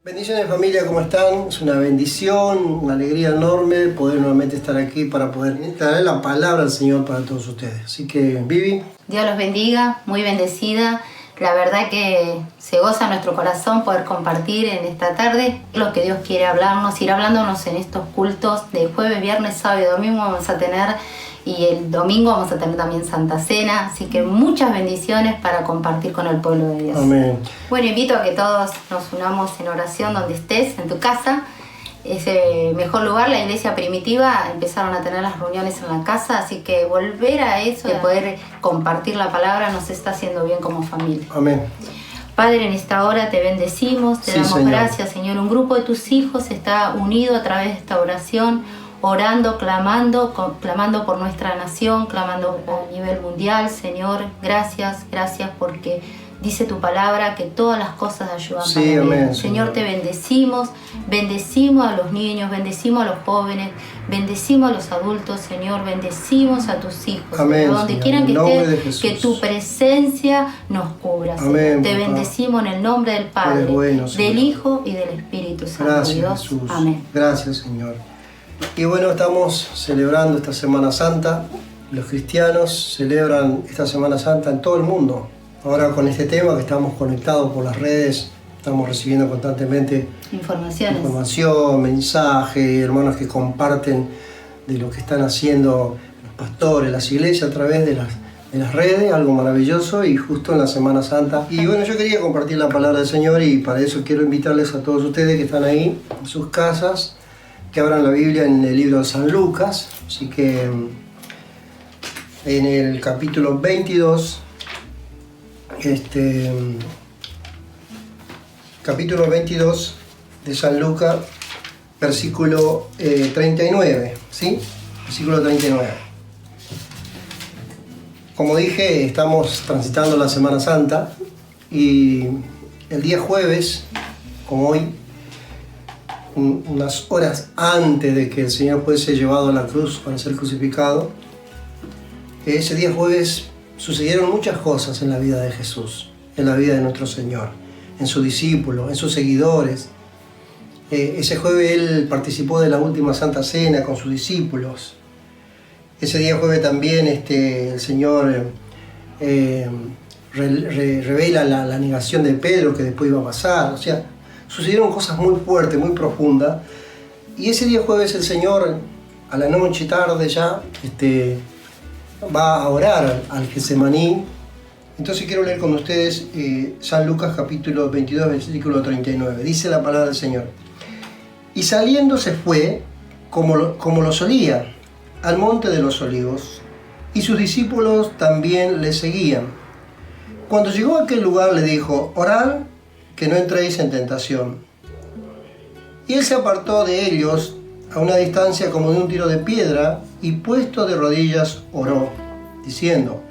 Bendiciones familia, ¿cómo están? Es una bendición, una alegría enorme poder nuevamente estar aquí para poder traer la palabra del Señor para todos ustedes. Así que, Vivi. Dios los bendiga, muy bendecida. La verdad que se goza nuestro corazón poder compartir en esta tarde lo que Dios quiere hablarnos, ir hablándonos en estos cultos de jueves, viernes, sábado y domingo vamos a tener. Y el domingo vamos a tener también Santa Cena, así que muchas bendiciones para compartir con el pueblo de Dios. Amén. Bueno, invito a que todos nos unamos en oración donde estés, en tu casa. Es el mejor lugar, la iglesia primitiva, empezaron a tener las reuniones en la casa, así que volver a eso, de poder compartir la palabra, nos está haciendo bien como familia. Amén. Padre, en esta hora te bendecimos, te damos Señor. gracias, Señor. Un grupo de tus hijos está unido a través de esta oración, orando, clamando por nuestra nación, clamando a nivel mundial. Señor, gracias porque dice tu palabra que todas las cosas ayudan para bien. Amén, Señor, te bendecimos a los niños, bendecimos a los jóvenes, bendecimos a los adultos, Señor, bendecimos a tus hijos. Amén, Señor, donde Señor, quieran que en nombre de estén, Jesús. que tu presencia nos cubra, Señor. Amén, Te papá. bendecimos en el nombre del Padre, Eres bueno, Señor. del Hijo y del Espíritu Santo. Gracias, Dios. Jesús. Amén. Gracias, Señor. Y bueno, estamos celebrando esta Semana Santa. Los cristianos celebran esta Semana Santa en todo el mundo. Ahora con este tema que estamos conectados por las redes, estamos recibiendo constantemente información, mensajes, hermanos que comparten de lo que están haciendo los pastores, las iglesias a través de las redes, algo maravilloso, y justo en la Semana Santa. Y bueno, yo quería compartir la palabra del Señor y para eso quiero invitarles a todos ustedes que están ahí en sus casas, que abran la Biblia en el libro de San Lucas. Así que en el capítulo 22, capítulo 22 de San Lucas, versículo 39, ¿sí? Versículo 39. Como dije, estamos transitando la Semana Santa y el día jueves, como hoy, unas horas antes de que el Señor fuese llevado a la cruz para ser crucificado, ese día jueves sucedieron muchas cosas en la vida de Jesús, en la vida de nuestro Señor, en sus discípulos, en sus seguidores. Ese jueves Él participó de la última Santa Cena con sus discípulos. Ese día jueves también el Señor revela la negación de Pedro que después iba a pasar. O sea, sucedieron cosas muy fuertes, muy profundas. Y ese día jueves el Señor, a la noche, tarde ya, va a orar al Getsemaní. Entonces quiero leer con ustedes San Lucas capítulo 22, versículo 39. Dice la palabra del Señor. Y saliendo se fue, como lo solía, al monte de los olivos, y sus discípulos también le seguían. Cuando llegó a aquel lugar le dijo, orad, que no entréis en tentación. Y él se apartó de ellos a una distancia como de un tiro de piedra, y puesto de rodillas oró, diciendo,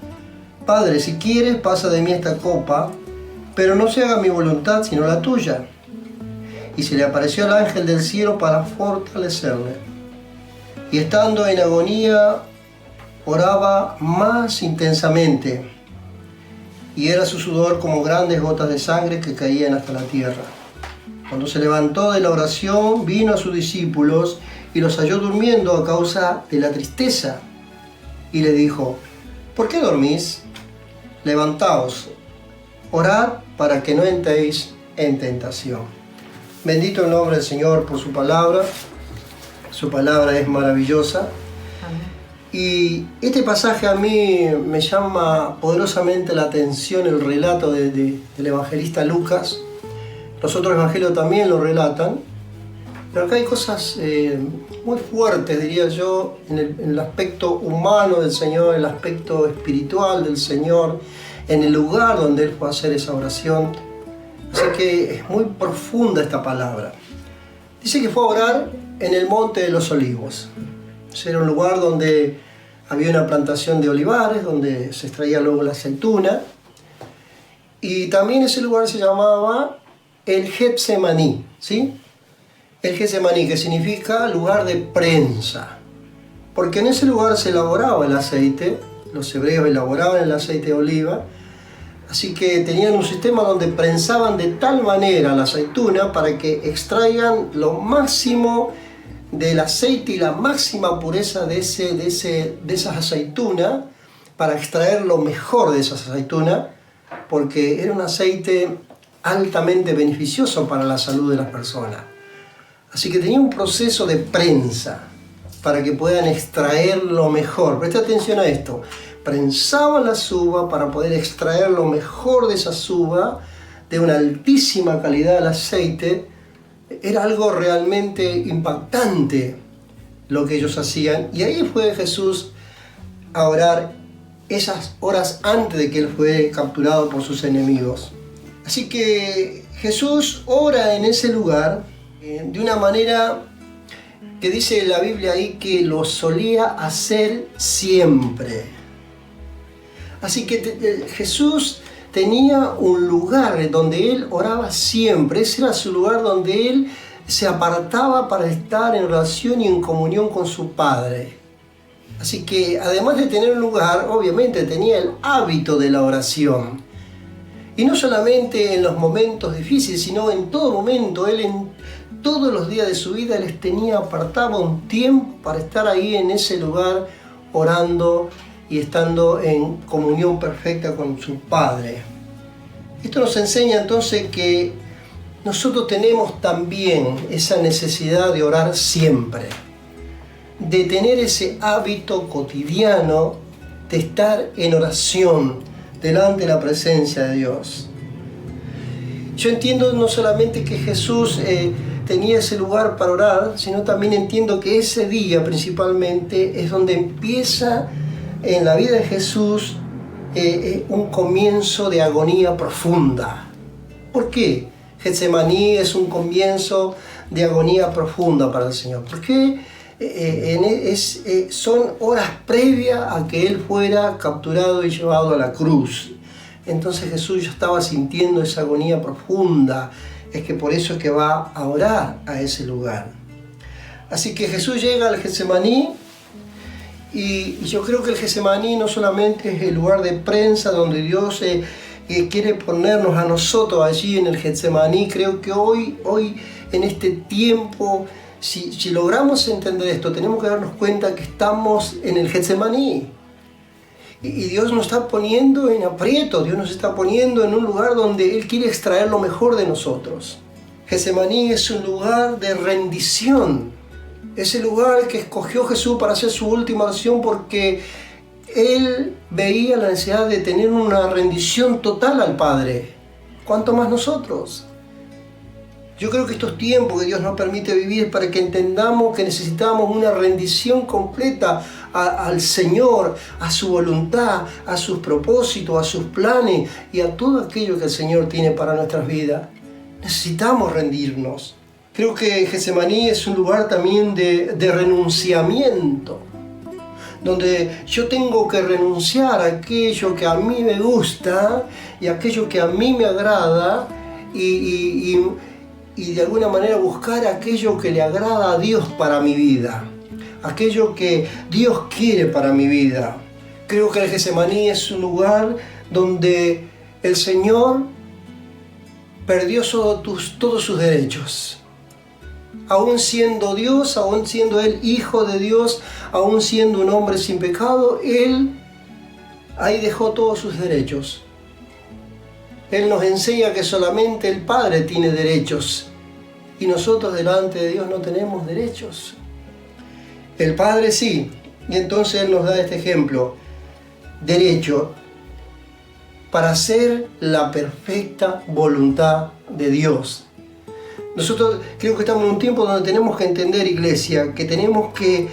Padre, si quieres, pasa de mí esta copa, pero no se haga mi voluntad sino la tuya. Y se le apareció el ángel del cielo para fortalecerle. Y estando en agonía, oraba más intensamente, y era su sudor como grandes gotas de sangre que caían hasta la tierra. Cuando se levantó de la oración, vino a sus discípulos y los halló durmiendo a causa de la tristeza. Y le dijo, ¿por qué dormís? Levantaos, orad para que no entréis en tentación. Bendito el nombre del Señor por su palabra. Su palabra es maravillosa. Y este pasaje a mí me llama poderosamente la atención, el relato del evangelista Lucas. Los otros evangelios también lo relatan. Pero acá hay cosas muy fuertes, diría yo, en el aspecto humano del Señor, el aspecto espiritual del Señor, en el lugar donde Él fue a hacer esa oración. Así que es muy profunda esta palabra. Dice que fue a orar en el monte de los olivos. Era un lugar donde había una plantación de olivares, donde se extraía luego la aceituna. Y también ese lugar se llamaba el Getsemaní, ¿sí? El Getsemaní, que significa lugar de prensa. Porque en ese lugar se elaboraba el aceite, los hebreos elaboraban el aceite de oliva, Así que tenían un sistema donde prensaban de tal manera la aceituna para que extraigan lo máximo del aceite y la máxima pureza de esas aceitunas, para extraer lo mejor de esas aceitunas, porque era un aceite altamente beneficioso para la salud de las personas. Así que tenía un proceso de prensa para que puedan extraer lo mejor. Presta atención a esto. Prensaban las uvas para poder extraer lo mejor de esas uvas, de una altísima calidad del aceite. Era algo realmente impactante lo que ellos hacían. Y ahí fue Jesús a orar esas horas antes de que él fue capturado por sus enemigos. Así que Jesús ora en ese lugar de una manera que dice la Biblia ahí que lo solía hacer siempre. Así que Jesús tenía un lugar donde él oraba siempre. Ese era su lugar donde él se apartaba para estar en oración y en comunión con su Padre. Así que además de tener un lugar, obviamente tenía el hábito de la oración. Y no solamente en los momentos difíciles, sino en todo momento. Él en todos los días de su vida él tenía apartado un tiempo para estar ahí en ese lugar orando y estando en comunión perfecta con su Padre. Esto nos enseña entonces que nosotros tenemos también esa necesidad de orar siempre, de tener ese hábito cotidiano de estar en oración delante de la presencia de Dios. Yo entiendo no solamente que Jesús tenía ese lugar para orar, sino también entiendo que ese día principalmente es donde empieza en la vida de Jesús un comienzo de agonía profunda. ¿Por qué? Getsemaní es un comienzo de agonía profunda para el Señor. Porque son horas previas a que Él fuera capturado y llevado a la cruz. Entonces Jesús ya estaba sintiendo esa agonía profunda. Es que por eso es que va a orar a ese lugar. Así que Jesús llega al Getsemaní. Y yo creo que el Getsemaní no solamente es el lugar de prensa donde Dios quiere ponernos a nosotros allí en el Getsemaní. Creo que hoy en este tiempo, si logramos entender esto, tenemos que darnos cuenta que estamos en el Getsemaní. Y Dios nos está poniendo en aprieto, Dios nos está poniendo en un lugar donde Él quiere extraer lo mejor de nosotros. Getsemaní es un lugar de rendición. Es el lugar que escogió Jesús para hacer su última oración porque Él veía la necesidad de tener una rendición total al Padre. ¿Cuánto más nosotros? Yo creo que estos tiempos que Dios nos permite vivir es para que entendamos que necesitamos una rendición completa al Señor, a su voluntad, a sus propósitos, a sus planes y a todo aquello que el Señor tiene para nuestras vidas. Necesitamos rendirnos. Creo que Getsemaní es un lugar también de renunciamiento, donde yo tengo que renunciar a aquello que a mí me gusta y aquello que a mí me agrada y de alguna manera buscar aquello que le agrada a Dios para mi vida, aquello que Dios quiere para mi vida. Creo que el Getsemaní es un lugar donde el Señor perdió todos sus derechos. Aún siendo Dios, aún siendo Él hijo de Dios, aún siendo un hombre sin pecado, Él ahí dejó todos sus derechos. Él nos enseña que solamente el Padre tiene derechos y nosotros delante de Dios no tenemos derechos. El Padre sí, y entonces Él nos da este ejemplo. Derecho para hacer la perfecta voluntad de Dios. Nosotros creo que estamos en un tiempo donde tenemos que entender, iglesia, que tenemos que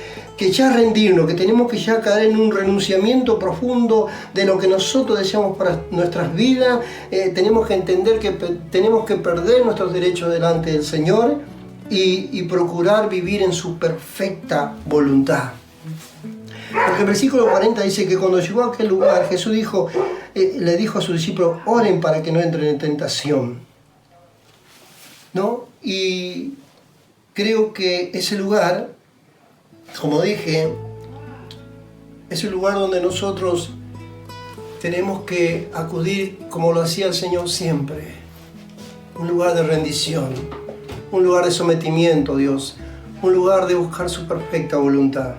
ya rendirnos, que tenemos que ya caer en un renunciamiento profundo de lo que nosotros deseamos para nuestras vidas. Tenemos que entender que tenemos que perder nuestros derechos delante del Señor y procurar vivir en su perfecta voluntad. Porque el versículo 40 dice que cuando llegó a aquel lugar, Jesús le dijo a sus discípulos, oren para que no entren en tentación. ¿No? Y creo que ese lugar, como dije, es un lugar donde nosotros tenemos que acudir como lo hacía el Señor siempre. Un lugar de rendición, un lugar de sometimiento a Dios, un lugar de buscar su perfecta voluntad,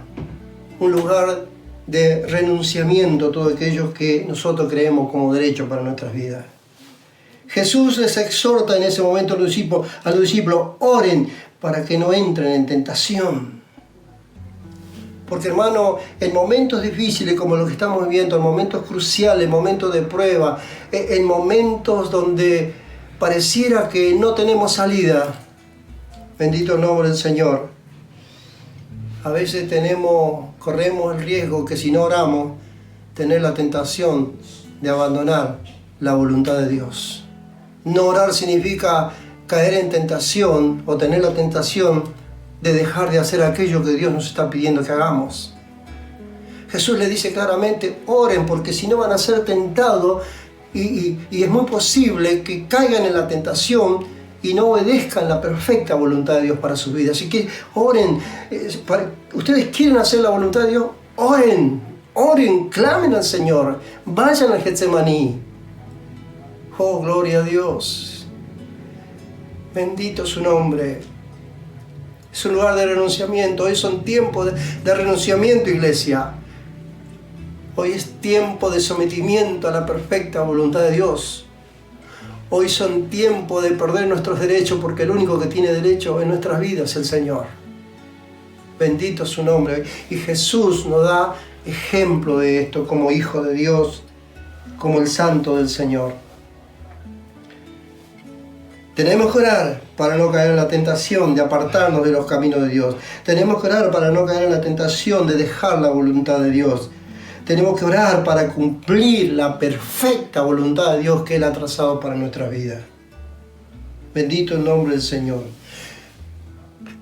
un lugar de renunciamiento a todo aquello que nosotros creemos como derecho para nuestras vidas. Jesús les exhorta en ese momento a los discípulos, oren para que no entren en tentación. Porque, hermano, en momentos difíciles como los que estamos viviendo, en momentos cruciales, en momentos de prueba, en momentos donde pareciera que no tenemos salida, bendito el nombre del Señor, a veces corremos el riesgo que si no oramos, tener la tentación de abandonar la voluntad de Dios. No orar significa caer en tentación o tener la tentación de dejar de hacer aquello que Dios nos está pidiendo que hagamos. Jesús le dice claramente, oren porque si no van a ser tentados y es muy posible que caigan en la tentación y no obedezcan la perfecta voluntad de Dios para su vida. Así que oren. ¿Ustedes quieren hacer la voluntad de Dios? Oren, clamen al Señor, vayan al Getsemaní. Oh, gloria a Dios. Bendito su nombre. Es un lugar de renunciamiento. Hoy son tiempos de renunciamiento, iglesia. Hoy es tiempo de sometimiento a la perfecta voluntad de Dios. Hoy son tiempos de perder nuestros derechos porque el único que tiene derecho en nuestras vidas es el Señor. Bendito su nombre. Y Jesús nos da ejemplo de esto como Hijo de Dios, como el Santo del Señor. Tenemos que orar para no caer en la tentación de apartarnos de los caminos de Dios. Tenemos que orar para no caer en la tentación de dejar la voluntad de Dios. Tenemos que orar para cumplir la perfecta voluntad de Dios que Él ha trazado para nuestra vida. Bendito el nombre del Señor.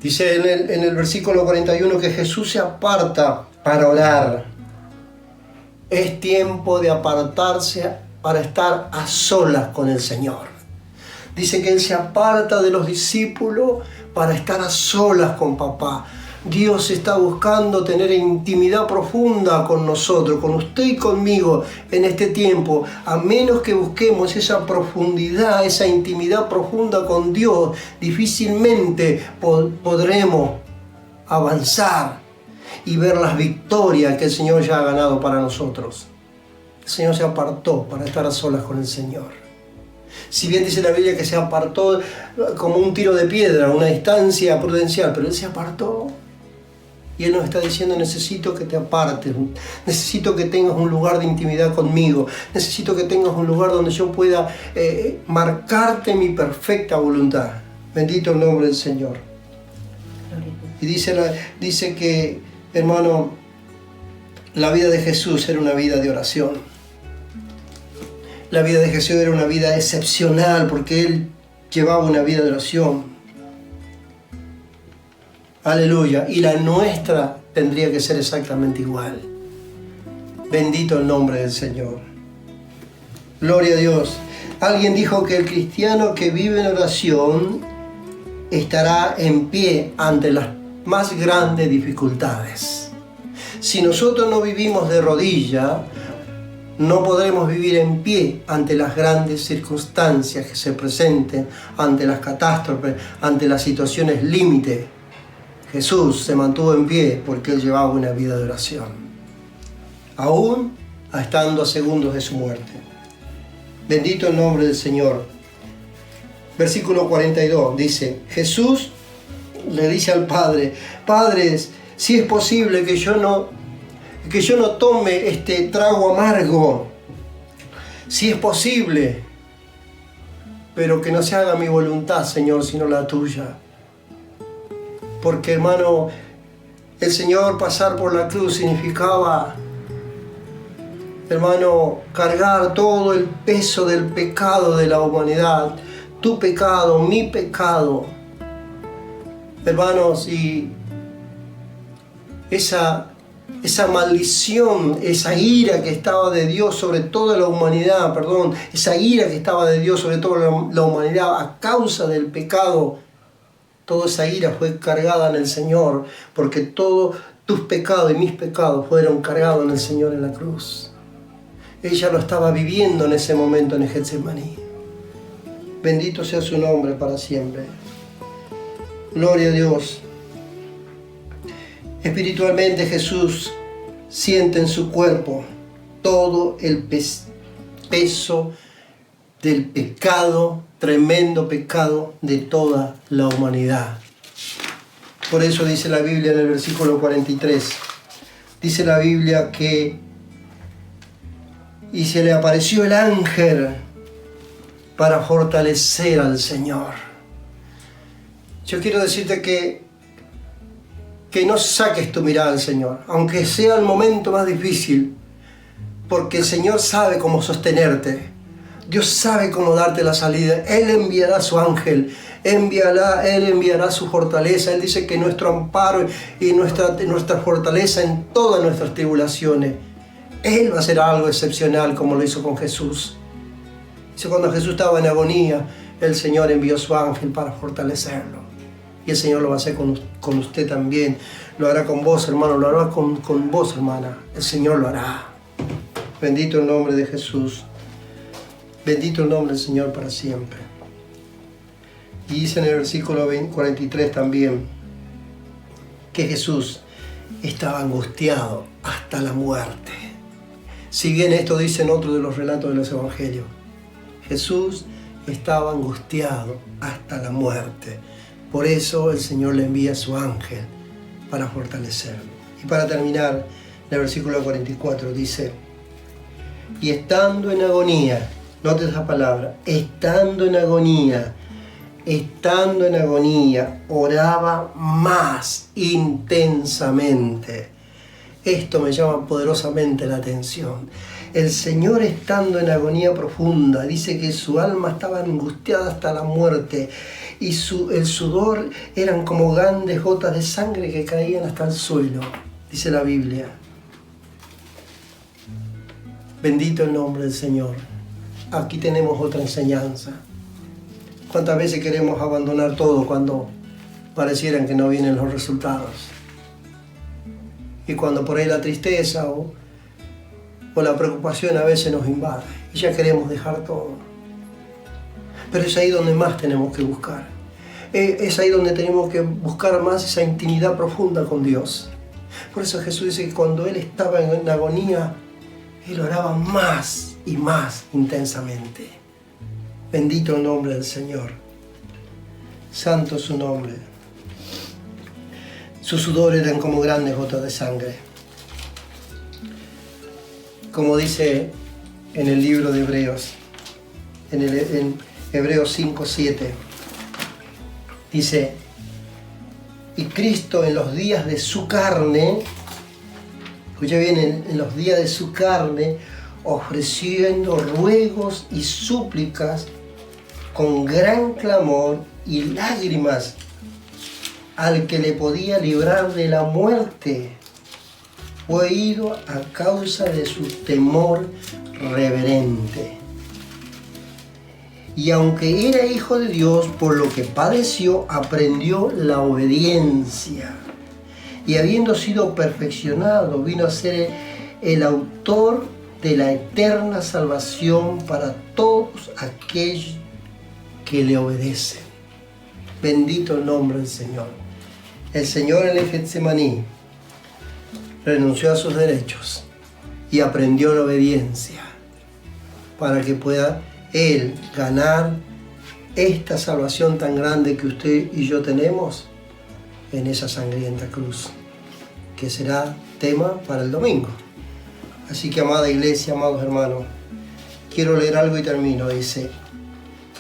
Dice en el versículo 41 que Jesús se aparta para orar. Es tiempo de apartarse para estar a solas con el Señor. Dice que Él se aparta de los discípulos para estar a solas con papá. Dios está buscando tener intimidad profunda con nosotros, con usted y conmigo en este tiempo. A menos que busquemos esa profundidad, esa intimidad profunda con Dios, difícilmente podremos avanzar y ver las victorias que el Señor ya ha ganado para nosotros. El Señor se apartó para estar a solas con el Señor. Si bien dice la Biblia que se apartó como un tiro de piedra, una distancia prudencial, pero Él se apartó. Y Él nos está diciendo, necesito que te apartes, necesito que tengas un lugar de intimidad conmigo, necesito que tengas un lugar donde yo pueda marcarte mi perfecta voluntad. Bendito el nombre del Señor. Y dice que, hermano, la vida de Jesús era una vida de oración. La vida de Jesús era una vida excepcional porque Él llevaba una vida de oración. Aleluya. Y la nuestra tendría que ser exactamente igual. Bendito el nombre del Señor. Gloria a Dios. Alguien dijo que el cristiano que vive en oración estará en pie ante las más grandes dificultades. Si nosotros no vivimos de rodilla, no podremos vivir en pie ante las grandes circunstancias que se presenten, ante las catástrofes, ante las situaciones límite. Jesús se mantuvo en pie porque Él llevaba una vida de oración, aún estando a segundos de su muerte. Bendito el nombre del Señor. Versículo 42 dice, Jesús le dice al Padre, Padre, si es posible que yo no tome este trago amargo, si es posible, pero que no se haga mi voluntad, Señor, sino la tuya. Porque, hermano, el Señor pasar por la cruz significaba, hermano, cargar todo el peso del pecado de la humanidad, tu pecado, mi pecado. Hermanos, y esa maldición, esa ira que estaba de Dios sobre toda la humanidad, esa ira que estaba de Dios sobre toda la humanidad a causa del pecado, toda esa ira fue cargada en el Señor, porque todos tus pecados y mis pecados fueron cargados en el Señor en la cruz. ella lo estaba viviendo en ese momento en el Getsemaní. Bendito sea su nombre para siempre. Gloria a Dios. Espiritualmente Jesús siente en su cuerpo todo el peso del pecado, tremendo pecado de toda la humanidad. Por eso dice la Biblia en el versículo 43, dice la Biblia que y se le apareció el ángel para fortalecer al Señor. Yo quiero decirte que no saques tu mirada al Señor, aunque sea el momento más difícil, porque el Señor sabe cómo sostenerte. Dios sabe cómo darte la salida. Él enviará su ángel, Él enviará su fortaleza. Él dice que nuestro amparo y nuestra fortaleza en todas nuestras tribulaciones. Él va a hacer algo excepcional como lo hizo con Jesús. Dice, cuando Jesús estaba en agonía, el Señor envió su ángel para fortalecerlo. Y el Señor lo va a hacer con usted también. Lo hará con vos, hermano, lo hará con vos, hermana. El Señor lo hará. Bendito el nombre de Jesús. Bendito el nombre del Señor para siempre. Y dice en el versículo 43 también que Jesús estaba angustiado hasta la muerte. Si bien esto dice en otro de los relatos de los evangelios, Jesús estaba angustiado hasta la muerte. Por eso el Señor le envía a su ángel para fortalecerlo. Y para terminar, en el versículo 44 dice, y estando en agonía, note esa palabra, estando en agonía, oraba más intensamente. Esto me llama poderosamente la atención. El Señor, estando en agonía profunda, dice que su alma estaba angustiada hasta la muerte y el sudor eran como grandes gotas de sangre que caían hasta el suelo, dice la Biblia. Bendito el nombre del Señor. Aquí tenemos otra enseñanza. ¿Cuántas veces queremos abandonar todo cuando parecieran que no vienen los resultados? Y cuando por ahí la tristeza o la preocupación a veces nos invade y ya queremos dejar todo. Pero es ahí donde más tenemos que buscar. Es ahí donde tenemos que buscar más esa intimidad profunda con Dios. Por eso Jesús dice que cuando Él estaba en agonía, Él oraba más y más intensamente. Bendito el nombre del Señor. Santo su nombre. Sus sudores eran como grandes gotas de sangre. Como dice en el libro de Hebreos, en Hebreos 5:7, dice, y Cristo en los días de su carne, escucha bien, en los días de su carne, ofreciendo ruegos y súplicas con gran clamor y lágrimas al que le podía librar de la muerte, fue ido a causa de su temor reverente. Y aunque era hijo de Dios, por lo que padeció, aprendió la obediencia. Y habiendo sido perfeccionado, vino a ser el autor de la eterna salvación para todos aquellos que le obedecen. Bendito el nombre del Señor. El Señor en el Getsemaní renunció a sus derechos y aprendió la obediencia para que pueda Él ganar esta salvación tan grande que usted y yo tenemos en esa sangrienta cruz, que será tema para el domingo. Así que, amada iglesia, amados hermanos, quiero leer algo y termino. Dice,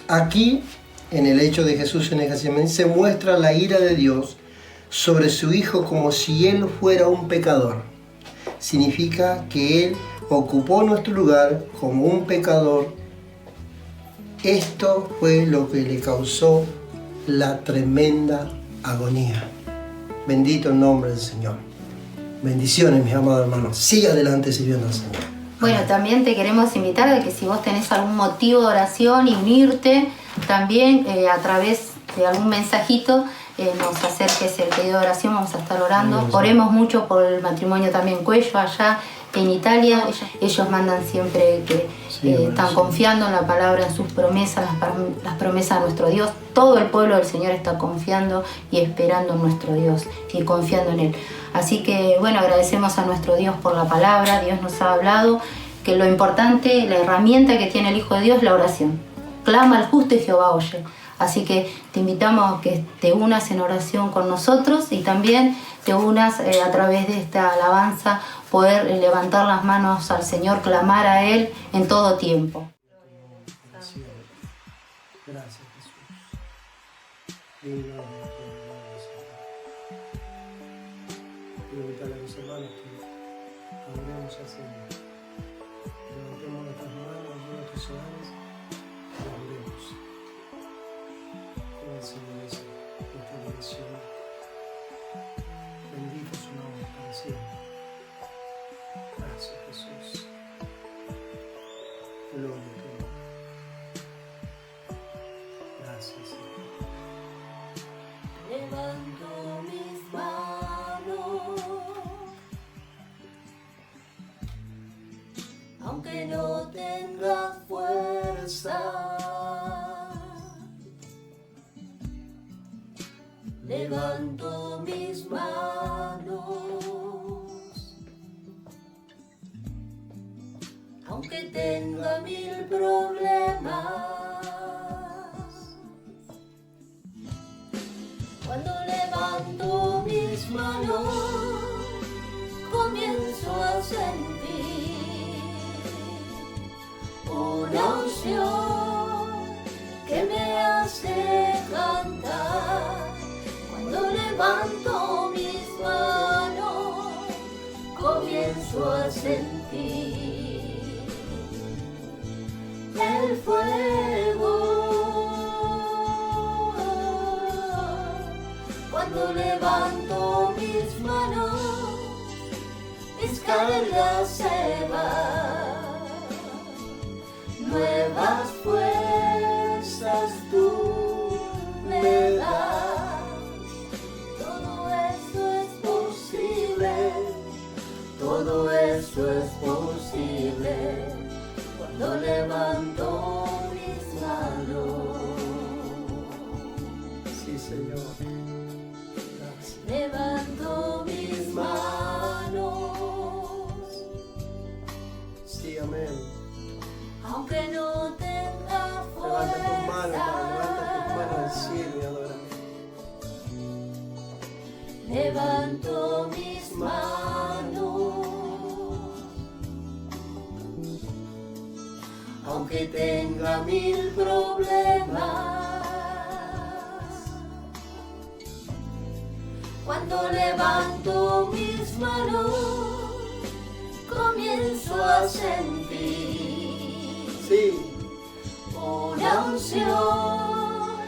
aquí, en el hecho de Jesús en el Getsemaní, se muestra la ira de Dios sobre su Hijo como si Él fuera un pecador. Significa que Él ocupó nuestro lugar como un pecador. Esto fue lo que le causó la tremenda agonía. Bendito el nombre del Señor. Bendiciones, mis amados hermanos. Siga adelante sirviendo al Señor. Bueno, también te queremos invitar a que si vos tenés algún motivo de oración y unirte también a través de algún mensajito, nos acerques el pedido de oración, vamos a estar orando. Oremos mucho por el matrimonio también Cuello allá en Italia. Ellos mandan siempre que están confiando en la palabra, en sus promesas, las promesas de nuestro Dios. Todo el pueblo del Señor está confiando y esperando en nuestro Dios y confiando en Él. Así que bueno, agradecemos a nuestro Dios por la palabra. Dios nos ha hablado que lo importante, la herramienta que tiene el Hijo de Dios es la oración. Clama al justo y Jehová oye. Así que te invitamos a que te unas en oración con nosotros y también te unas a través de esta alabanza, poder levantar las manos al Señor, clamar a Él en todo tiempo. Gracias, Jesús. Quiero invitarle a mis hermanos que adoremos al Señor. Levantemos nuestras manos en nuestros hogares y adoremos. Con el Señor es nuestra dirección. Bendito su nombre para siempre. Gracias, Jesús. Gloria a tu nombre. Gracias, Señor. Levanto mis manos, aunque no tenga fuerza. Levanto mis manos, aunque tenga mil problemas. Cuando levanto mis manos, comienzo a sentir una unción que me hace cantar. Cuando levanto mis manos, comienzo a sentir el fuego. Cuando levanto mis manos, mis cargas se van. Nuevas fuerzas tú me das. Todo eso es posible. Todo eso es posible. Cuando levanto mis manos. Sí, Señor. Levanto mis manos, Sí, amén. aunque no tenga fuerza. Levanta tus manos al cielo y adórame. Levanto mis manos, aunque tenga mil problemas. Cuando levanto mis manos, comienzo a sentir una unción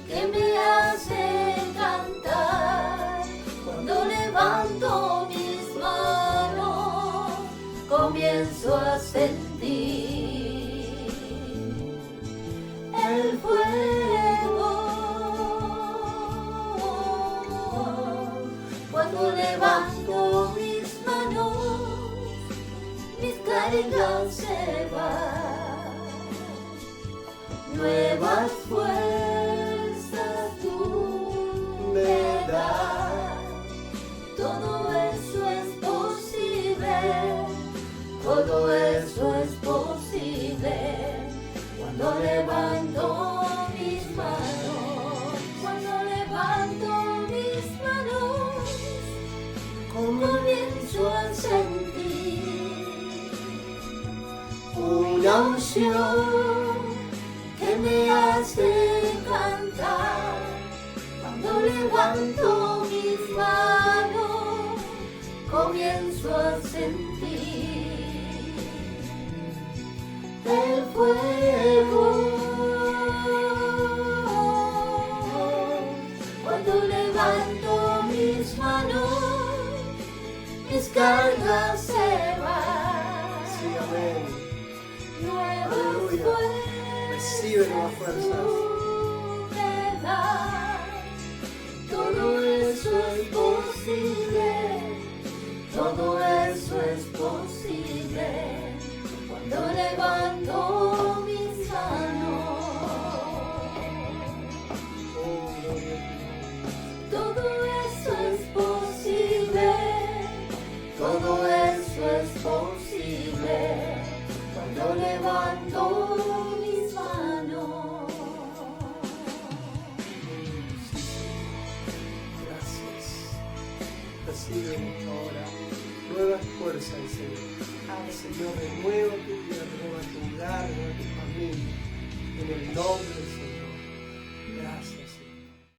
que me hace cantar. Cuando levanto mis manos, comienzo a sentir el fuego. Cuando levanto mis manos, mis cargas se van. Nuevas fuerzas tú me das. Todo eso es posible. Todo eso es posible. Cuando levanto mis manos. Cuando levanto mis manos, comienzo a sentir una unción que me hace cantar. Cuando levanto mis manos, comienzo a sentir el fuego. Cuando levanto mis manos, mis cargas se van. Sí, amén. Nuevas Aleluya. fuerzas Recibe nuevas fuerzas. tú me das. Todo eso es posible, todo eso es posible cuando levanto mis manos. Todo eso es posible, todo eso es posible cuando levanto mis manos. Recibe ahora nuevas fuerzas, Señor. Señor, renueva tu vida, renueva tu hogar, renueva tu familia. En el nombre del Señor. Gracias.